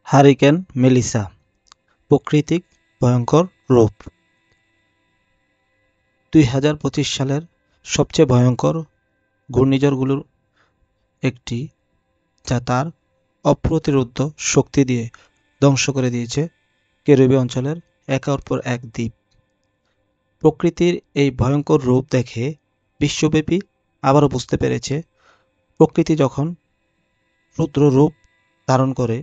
Hurricane Melissa প্রাকৃতিক ভয়ঙ্কর রূপ ২০২৫ সালের সবচেয়ে ভয়ঙ্কর ঘূর্ণিঝড়গুলোর একটি, যা তার অপ্রতিরোধ্য শক্তি দিয়ে ধ্বংস করে দিয়েছে ক্যারিবীয় অঞ্চলের একের পর এক দ্বীপ। প্রকৃতির এই ভয়ঙ্কর রূপ দেখে বিশ্বব্যাপী আবারও বুঝতে পেরেছে প্রকৃতি যখন রুদ্র রূপ ধারণ করে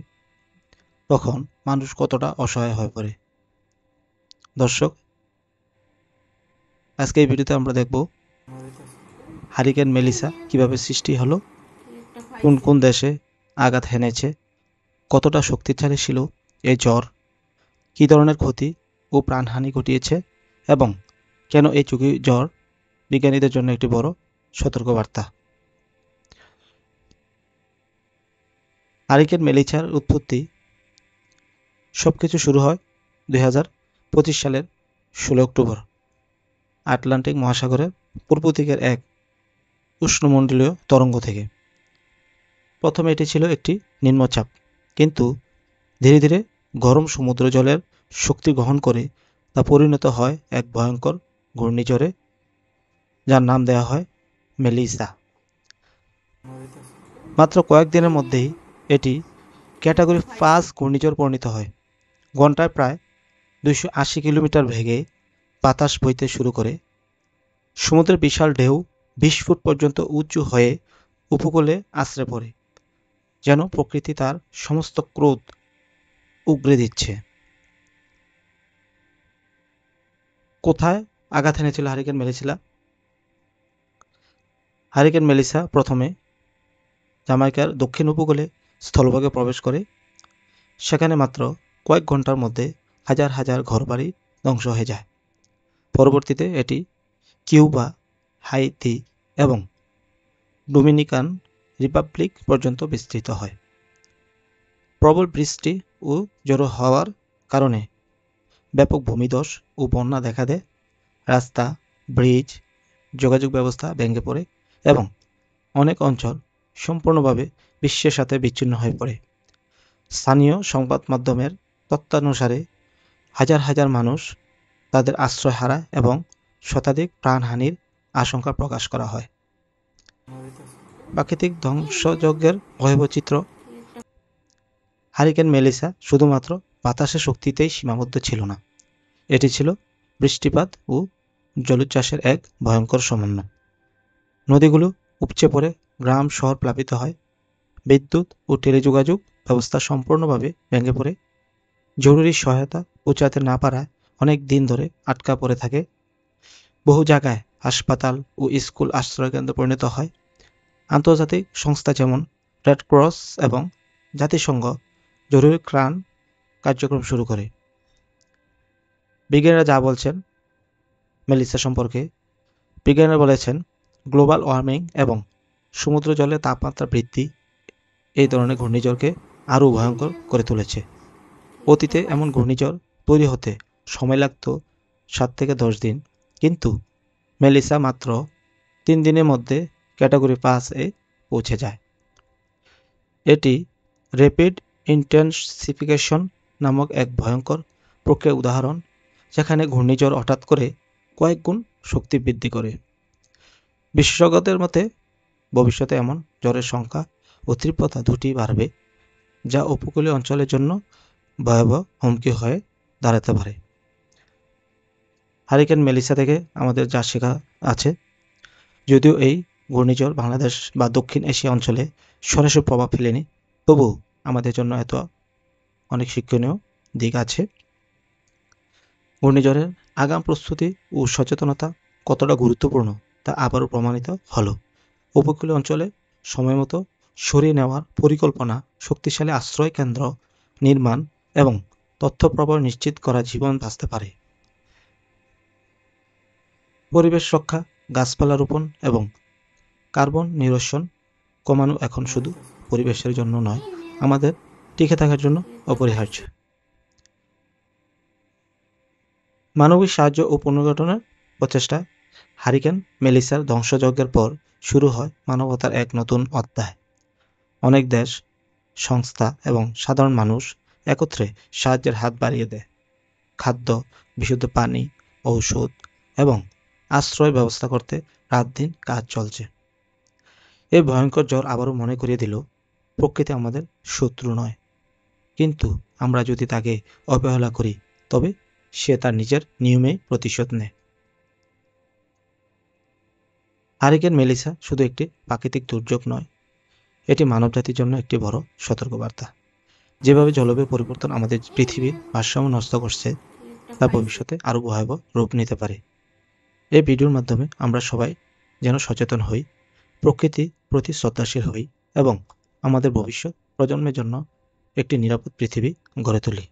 তখন মানুষ কতটা অসহায় হয়ে পড়ে। দর্শক, আজকে এই ভিডিওতে আমরা দেখব হারিকেন মেলিসা কিভাবে সৃষ্টি হলো, কোন কোন দেশে আঘাত হেনেছে, কতটা শক্তিশালী ছিল এই ঝড়, কী ধরনের ক্ষতি ও প্রাণহানি ঘটিয়েছে এবং কেন এই ঝড় বিজ্ঞানীদের জন্য একটি বড় সতর্কবার্তা। হারিকেন মেলিসার উৎপত্তি সবকিছু শুরু হয় ২০২৫ সালের ১৬ অক্টোবর আটলান্টিক মহাসাগরের পূর্ব দিকের এক উষ্ণমণ্ডলীয় তরঙ্গ থেকে। প্রথমে এটি ছিল একটি নিম্নচাপ, কিন্তু ধীরে ধীরে গরম সমুদ্র জলের শক্তি গ্রহণ করে তা পরিণত হয় এক ভয়ঙ্কর ঘূর্ণিঝড়ে, যার নাম দেওয়া হয় মেলিসা। মাত্র কয়েকদিনের মধ্যেই এটি ক্যাটাগরি ৫ ঘূর্ণিঝড় পরিণত হয়। ঘন্টায় প্রায় ২৮০ কিলোমিটার বেগে বাতাস বইতে শুরু করে। সমুদ্রের বিশাল ঢেউ ২০ ফুট পর্যন্ত উঁচু হয়ে উপকূলে আছড়ে পড়ে, যেন প্রকৃতি তার সমস্ত ক্রোধ উগরে দিচ্ছে। কোথায় আঘাত এনেছিল হারিকেন মেলিসা? হারিকেন মেলিসা প্রথমে জামাইকার দক্ষিণ উপকূলে স্থলভাগে প্রবেশ করে। সেখানে মাত্র কয়েক ঘন্টার মধ্যে হাজার হাজার ঘরবাড়ি ধ্বংস হয়ে যায়। পরবর্তীতে এটি কিউবা, হাইতি এবং ডোমিনিকান রিপাবলিক পর্যন্ত বিস্তৃত হয়। প্রবল বৃষ্টি ও ঝোড়ো হাওয়ার কারণে ব্যাপক ভূমিধস ও বন্যা দেখা দেয়। রাস্তা, ব্রিজ, যোগাযোগ ব্যবস্থা ভেঙে পড়ে এবং অনেক অঞ্চল সম্পূর্ণভাবে বিশ্বের সাথে বিচ্ছিন্ন হয়ে পড়ে। স্থানীয় সংবাদ মাধ্যমের তথ্যানুসারে হাজার হাজার মানুষ তাদের আশ্রয় হারায় এবং শতাধিক প্রাণহানির আশঙ্কা প্রকাশ করা হয়। প্রাকৃতিক ধ্বংসযজ্ঞের ভয়াবহ চিত্র। হারিকেন মেলিসা শুধুমাত্র বাতাসের শক্তিতেই সীমাবদ্ধ ছিল না, এটি ছিল বৃষ্টিপাত ও জলোচ্ছ্বাসের এক ভয়ঙ্কর সমন্বয়। নদীগুলো উপচে পড়ে, গ্রাম শহর প্লাবিত হয়, বিদ্যুৎ ও টেলিযোগাযোগ ব্যবস্থা সম্পূর্ণভাবে ভেঙে পড়ে, জরুরি সহায়তা পৌঁছাতে না পারায় অনেক দিন ধরে আটকা পড়ে থাকে। বহু জায়গায় হাসপাতাল ও স্কুল আশ্রয়কেন্দ্র পরিণত হয়। আন্তর্জাতিক সংস্থা যেমন রেড ক্রস এবং জাতিসংঘ জরুরি ত্রাণ কার্যক্রম শুরু করে। বিজ্ঞানীরা যা বলছেন মেলিসা সম্পর্কে, বিজ্ঞানীরা বলেছেন গ্লোবাল ওয়ার্মিং এবং সমুদ্র জলের তাপমাত্রা বৃদ্ধি এই ধরনের ঘূর্ণিঝড়কে আরও ভয়ঙ্কর করে তুলেছে। অতীতে এমন ঘূর্ণিঝড় তৈরি হতে সময় লাগত ৭ থেকে ১০ দিন, কিন্তু মেলিসা মাত্র ৩ দিনের মধ্যে ক্যাটাগরি ৫-এ পৌঁছে যায়। এটি র্যাপিড ইন্টেন্সিফিকেশন নামক এক ভয়ঙ্কর প্রক্রিয়ার উদাহরণ, যেখানে ঘূর্ণিঝড় হঠাৎ করে কয়েক গুণ শক্তি বৃদ্ধি করে। বিশেষজ্ঞদের মতে ভবিষ্যতে এমন ঝড়ের সংখ্যা ও তীব্রতা দুটি বাড়বে, যা উপকূলীয় অঞ্চলের জন্য ভয়াবহ হুমকি হয়ে দাঁড়াতে পারে। হারিকেন মেলিসা থেকে আমাদের যা শেখা আছে, যদিও এই ঘূর্ণিঝড় বাংলাদেশ বা দক্ষিণ এশিয়া অঞ্চলে সরাসরি প্রভাব ফেলেনি, তবু আমাদের জন্য অনেক শিক্ষণীয় দিক আছে। ঘূর্ণিঝড়ের আগাম প্রস্তুতি ও সচেতনতা কতটা গুরুত্বপূর্ণ তা আবারও প্রমাণিত হলো। উপকূলীয় অঞ্চলে সময়মতো সরিয়ে নেওয়ার পরিকল্পনা, শক্তিশালী আশ্রয় কেন্দ্র নির্মাণ এবং তথ্য প্রবাহ নিশ্চিত করা জীবন বাঁচতে পারে। পরিবেশ রক্ষা, গাছপালা রোপণ এবং কার্বন নিরসন কমানো এখন শুধু পরিবেশের জন্য নয়, আমাদের টিকে থাকার জন্য অপরিহার্য। মানবিক সাহায্য ও পুনর্গঠনের প্রচেষ্টা। হারিকেন মেলিসার ধ্বংসযজ্ঞের পর শুরু হয় মানবতার এক নতুন অধ্যায়। অনেক দেশ, সংস্থা এবং সাধারণ মানুষ একত্রে সাহায্যের হাত বাড়িয়ে দেয়। খাদ্য, বিশুদ্ধ পানি, ঔষধ এবং আশ্রয় ব্যবস্থা করতে রাত দিন কাজ চলছে। এই ভয়ঙ্কর ঝড় আবারও মনে করিয়ে দিল, প্রকৃতি আমাদের শত্রু নয়, কিন্তু আমরা যদি তাকে অবহেলা করি তবে সে তার নিজের নিয়মেই প্রতিশোধ নেয়। হারিকেন মেলিসা শুধু একটি প্রাকৃতিক দুর্যোগ নয়, এটি মানবজাতির জন্য একটি বড় সতর্কবার্তা। যেভাবে জলবায়ু পরিবর্তন আমাদের পৃথিবীর ভারসাম্য নষ্ট করছে, তা ভবিষ্যতে আরও ভয়াবহ রূপ নিতে পারে। এই ভিডিওর মাধ্যমে আমরা সবাই যেন সচেতন হই, প্রকৃতির প্রতি শ্রদ্ধাশীল হই এবং আমাদের ভবিষ্যৎ প্রজন্মের জন্য একটি নিরাপদ পৃথিবী গড়ে তুলি।